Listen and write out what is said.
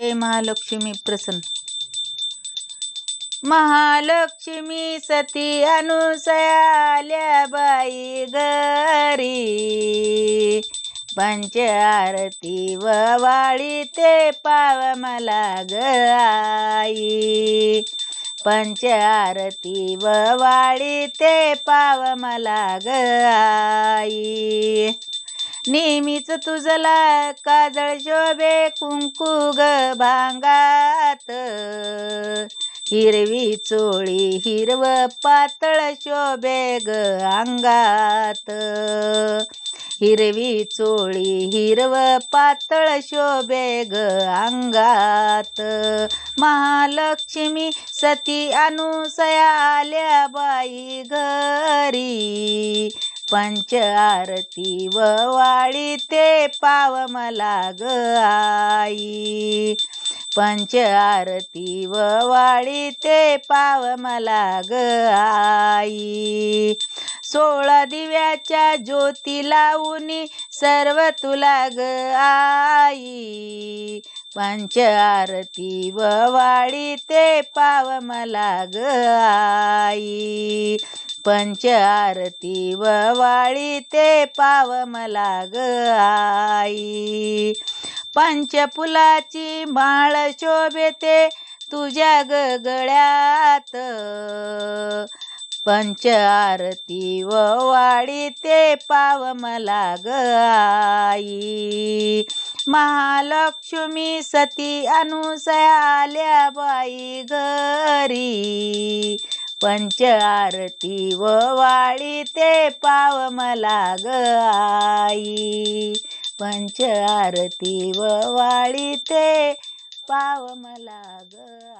जय महालक्ष्मी प्रसन्न. महालक्ष्मी सती अनुसया आल्या बाई घरी, पंच आरती व वाळी ते पाव मला ग आई. पंच आरती व वाळी ते पाव मला ग आई. नेहमीच तुझला काजळ शोभे कुंकू ग भांगात, हिरवी चोळी हिरव पातळ शोभे ग अंगात. हिरवी चोळी हिरव पातळ शोभे ग अंगात. महालक्ष्मी सती अनुसया आल्या बाई घरी, पंच आरती व वाळी ते पाव मला ग आई. पंच आरती व वाळी ते पाव मला ग आई. 16 दिव्याच्या ज्योती लावूनी सर्व तुला ग आई. पंच आरती व वाळी ते पाव मला ग आई. पंच आरती व वाळी ते पाव मला ग आई. पंचफुलाची माळ शोभते तुझ्या ग गळ्यात, पंच आरती व वाळी ते पाव मला ग आई. महालक्ष्मी सती अनुसया आल्या बाई घरी, पंच आरती व वाळी ते पाव मला ग आई. पंच आरती व वाळी ते पाव मला ग